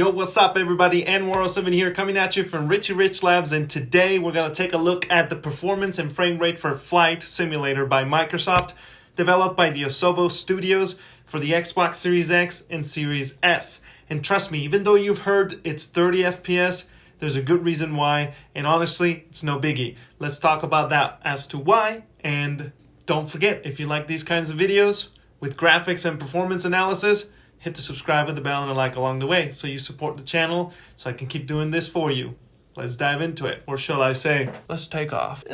Yo, what's up everybody? N107 here coming at you from Richie Rich Labs, and today we're going to take a look at the performance and frame rate for Flight Simulator by Microsoft, developed by the Asombo Studios for the Xbox Series X and Series S. And trust me, even though you've heard it's 30 FPS, there's a good reason why, and honestly, it's no biggie. Let's talk about that as to why, and don't forget, if you like these kinds of videos with graphics and performance analysis, hit the subscribe and the bell and a like along the way so you support the channel so I can keep doing this for you. Let's dive into it, or shall I say, let's take off.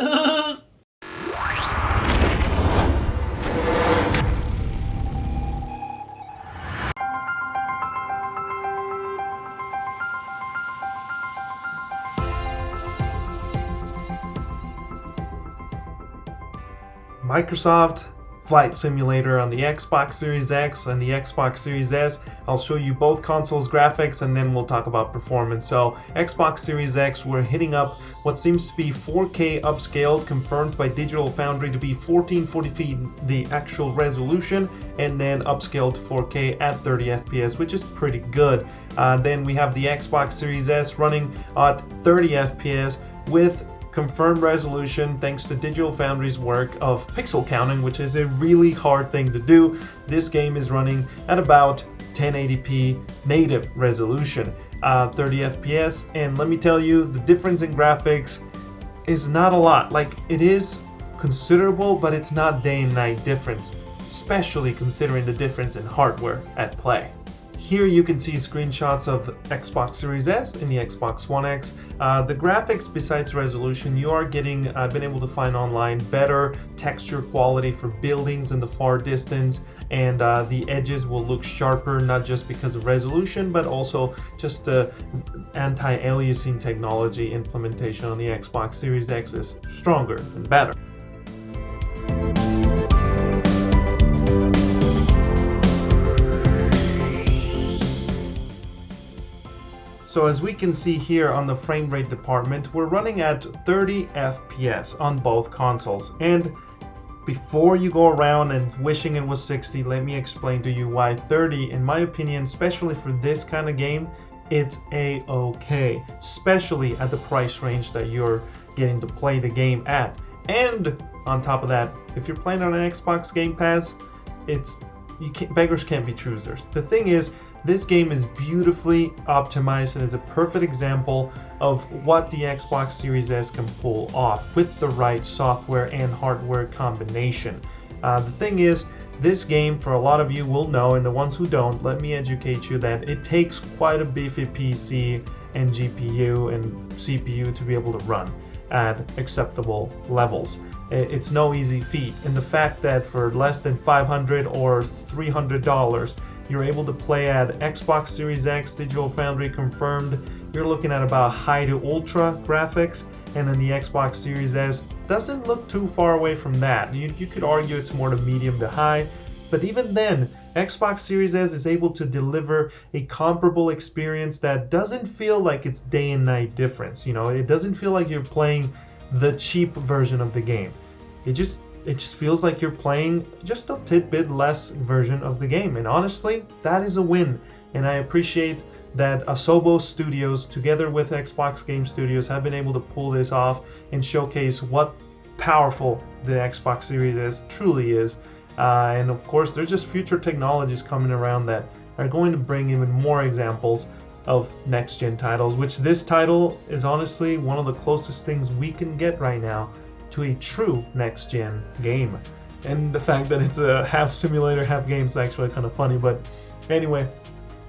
Microsoft Flight Simulator on the Xbox Series X and the Xbox Series S. I'll show you both consoles' graphics and then we'll talk about performance. So Xbox Series X, we're hitting up what seems to be 4K upscaled, confirmed by Digital Foundry to be 1440p the actual resolution, and then upscaled to 4K at 30 FPS, which is pretty good. Then we have the Xbox Series S running at 30 FPS with confirmed resolution thanks to Digital Foundry's work of pixel counting, which is a really hard thing to do. This game is running at about 1080p native resolution, 30 FPS, and let me tell you, the difference in graphics is not a lot. Like, it is considerable, but it's not day and night difference, especially considering the difference in hardware at play. Here you can see screenshots of Xbox Series S and the Xbox One X. The graphics, besides resolution, you are getting, I've been able to find online, better texture quality for buildings in the far distance, and the edges will look sharper, not just because of resolution, but also just the anti-aliasing technology implementation on the Xbox Series X is stronger and better. So as we can see here on the frame rate department, we're running at 30 FPS on both consoles. And before you go around and wishing it was 60, let me explain to you why 30, in my opinion, especially for this kind of game, it's a-okay, especially at the price range that you're getting to play the game at. And on top of that, if you're playing on an Xbox Game Pass, beggars can't be choosers. The thing is, this game is beautifully optimized and is a perfect example of what the Xbox Series S can pull off with the right software and hardware combination. The thing is, this game, for a lot of you will know, and the ones who don't, let me educate you that it takes quite a beefy PC and GPU and CPU to be able to run at acceptable levels. It's no easy feat, and the fact that for less than $500 or $300, you're able to play at Xbox Series X, Digital Foundry confirmed, you're looking at about high to ultra graphics, and then the Xbox Series S doesn't look too far away from that. You could argue it's more to medium to high, but even then, Xbox Series S is able to deliver a comparable experience that doesn't feel like it's day and night difference. You know, it doesn't feel like you're playing the cheap version of the game. It just feels like you're playing just a tidbit less version of the game. And honestly, that is a win. And I appreciate that Asombo Studios, together with Xbox Game Studios, have been able to pull this off and showcase what powerful the Xbox Series S truly is. And of course, there's just future technologies coming around that are going to bring even more examples of next-gen titles, which this title is honestly one of the closest things we can get right now to a true next-gen game. And the fact that it's a half simulator, half game is actually kind of funny, but anyway,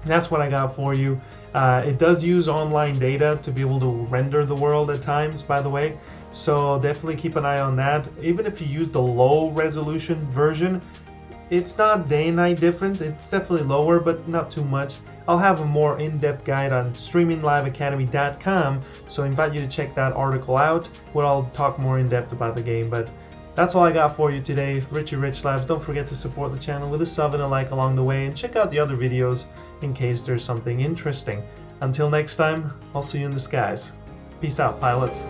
that's what I got for you. It does use online data to be able to render the world at times, by the way, so definitely keep an eye on that. Even if you use the low resolution version, it's not day and night different. It's definitely lower, but not too much. I'll have a more in-depth guide on streamingliveacademy.com, so I invite you to check that article out where I'll talk more in depth about the game. But that's all I got for you today. Richie Rich Labs. Don't forget to support the channel with a sub and a like along the way, and check out the other videos in case there's something interesting. Until next time, I'll see you in the skies. Peace out, pilots.